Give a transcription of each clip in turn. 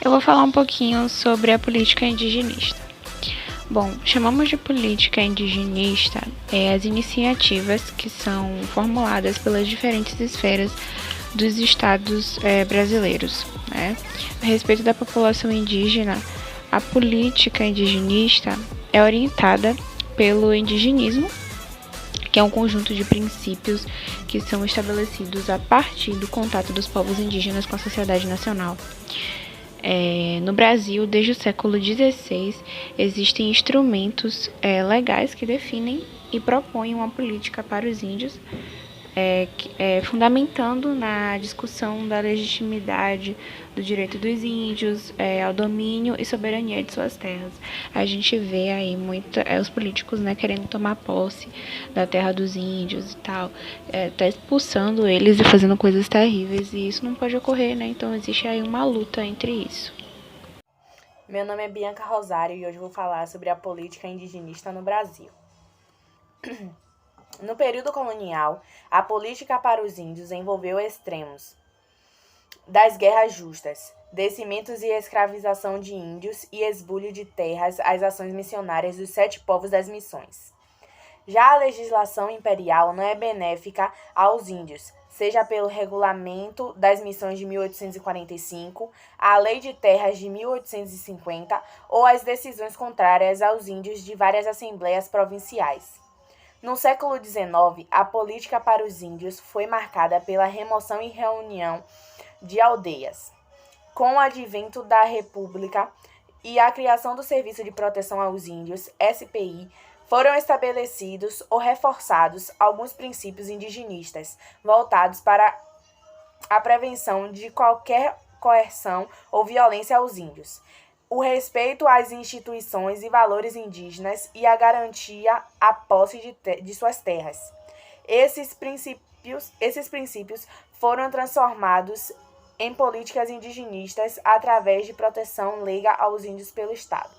Eu vou falar um pouquinho sobre a política indigenista. Bom, chamamos de política indigenista as iniciativas que são formuladas pelas diferentes esferas dos estados brasileiros. Né? A respeito da população indígena, a política indigenista é orientada pelo indigenismo, que é um conjunto de princípios que são estabelecidos a partir do contato dos povos indígenas com a sociedade nacional. No Brasil, desde o século XVI, existem instrumentos legais que definem e propõem uma política para os índios, fundamentando na discussão da legitimidade do direito dos índios ao domínio e soberania de suas terras. A gente vê aí os políticos querendo tomar posse da terra dos índios e tal, tá expulsando eles e fazendo coisas terríveis, e isso não pode ocorrer, né? Então existe aí uma luta entre isso. Meu nome é Bianca Rosário e hoje vou falar sobre a política indigenista no Brasil. No período colonial, a política para os índios envolveu extremos das guerras justas, descimentos e escravização de índios e esbulho de terras às ações missionárias dos 7 povos das missões. Já a legislação imperial não é benéfica aos índios, seja pelo regulamento das missões de 1845, a Lei de Terras de 1850 ou as decisões contrárias aos índios de várias assembleias provinciais. No século XIX, a política para os índios foi marcada pela remoção e reunião de aldeias. Com o advento da República e a criação do Serviço de Proteção aos Índios, SPI, foram estabelecidos ou reforçados alguns princípios indigenistas, voltados para a prevenção de qualquer coerção ou violência aos índios, o respeito às instituições e valores indígenas e a garantia à posse de suas terras. Esses princípios foram transformados em políticas indigenistas através de proteção leiga aos índios pelo Estado.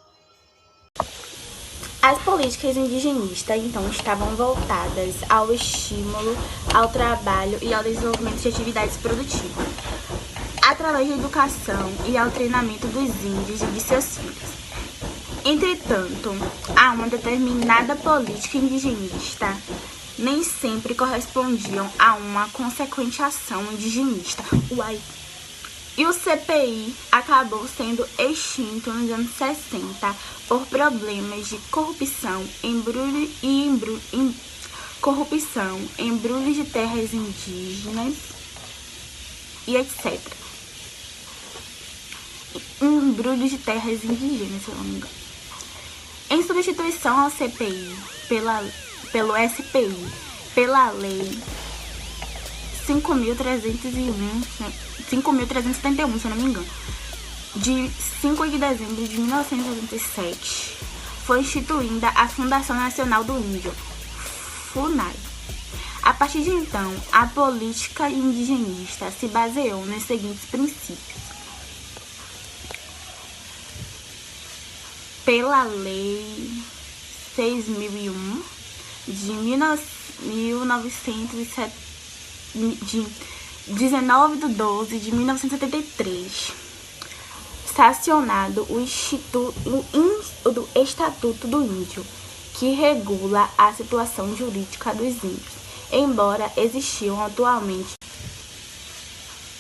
As políticas indigenistas, então, estavam voltadas ao estímulo, ao trabalho e ao desenvolvimento de atividades produtivas, através da educação e ao treinamento dos índios e de seus filhos. Entretanto, a uma determinada política indigenista nem sempre correspondiam a uma consequente ação indigenista. E o CPI acabou sendo extinto nos anos 60 por problemas de corrupção, embrulho de terras indígenas e etc. Embrulho de terras indígenas, se eu não me engano. Em substituição ao CPI pelo SPI, pela Lei 5.371, se eu não me engano, de 5 de dezembro de 1987, foi instituída a Fundação Nacional do Índio, FUNAI. A partir de então, a política indigenista se baseou nos seguintes princípios. Pela Lei 6.001 de 19 de 12 de 1973, sancionado o Estatuto do Índio, que regula a situação jurídica dos índios, embora existiam atualmente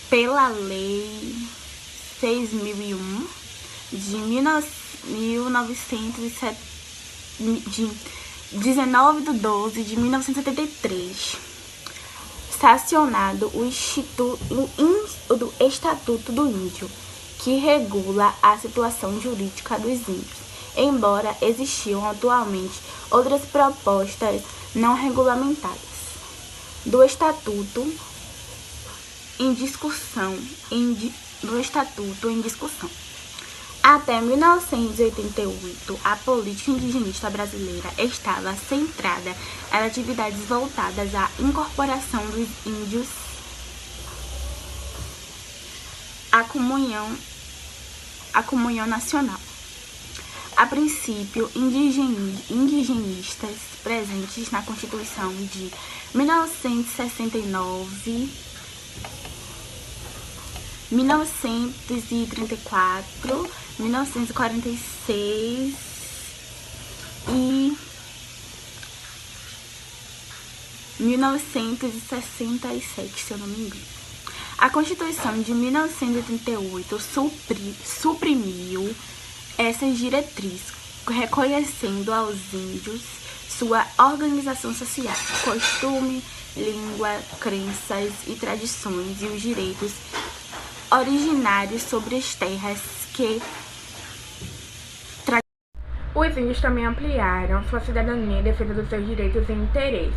pela Lei 6.001 de 19 de 12 de 1973, sancionado o Estatuto do Índio, que regula a situação jurídica dos índios, embora existiam atualmente outras propostas não regulamentadas do Estatuto em discussão. Até 1988, a política indigenista brasileira estava centrada em atividades voltadas à incorporação dos índios à comunhão nacional. A princípio, indigenistas presentes na Constituição de 1969 1934, 1946 e 1967, se eu não me engano. A Constituição de 1938 suprimiu essas diretrizes, reconhecendo aos índios sua organização social, costume, língua, crenças e tradições e os direitos originários sobre as terras que os índios também ampliaram sua cidadania em defesa dos seus direitos e interesses.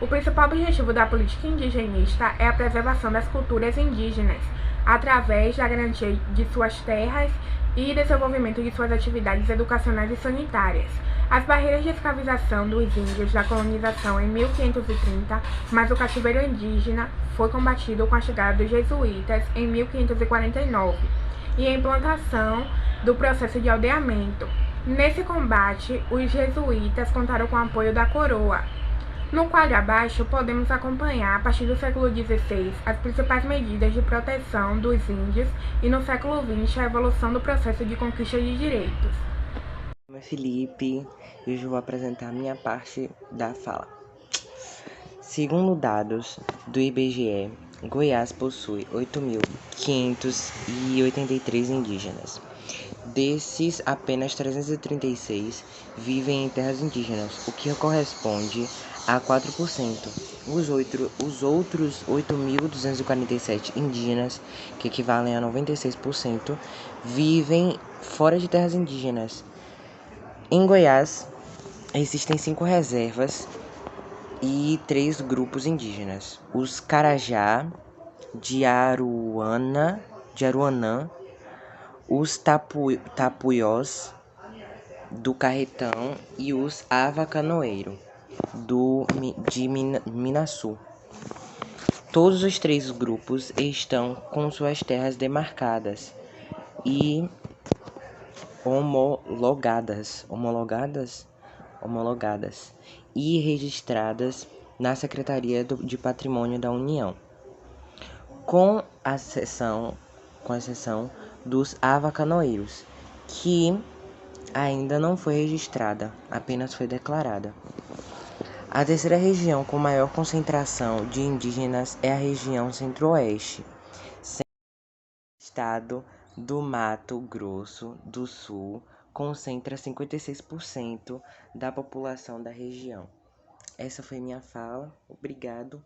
O principal objetivo da política indigenista é a preservação das culturas indígenas, através da garantia de suas terras e desenvolvimento de suas atividades educacionais e sanitárias. As barreiras de escravização dos índios da colonização em 1530, mas o cativeiro indígena foi combatido com a chegada dos jesuítas em 1549 e a implantação do processo de aldeamento. Nesse combate, os jesuítas contaram com o apoio da coroa. No quadro abaixo, podemos acompanhar, a partir do século XVI, as principais medidas de proteção dos índios e, no século XX, a evolução do processo de conquista de direitos. Meu nome é Felipe e hoje eu vou apresentar a minha parte da fala. Segundo dados do IBGE, Goiás possui 8.583 indígenas. Desses, apenas 336 vivem em terras indígenas, o que corresponde a 4%. Os outros 8.247 indígenas, que equivalem a 96%, vivem fora de terras indígenas. Em Goiás, existem 5 reservas e 3 grupos indígenas: os Carajá, de Aruanã, os Tapuyós, do Carretão, e os Avacanoeiro, de Minasul. Todos os 3 grupos estão com suas terras demarcadas e homologadas e registradas na Secretaria de Patrimônio da União, com exceção dos avacanoeiros, que ainda não foi registrada, apenas foi declarada. A terceira região com maior concentração de indígenas é a região Centro-Oeste, estado do Mato Grosso do Sul, concentra 56% da população da região. Essa foi minha fala. Obrigado.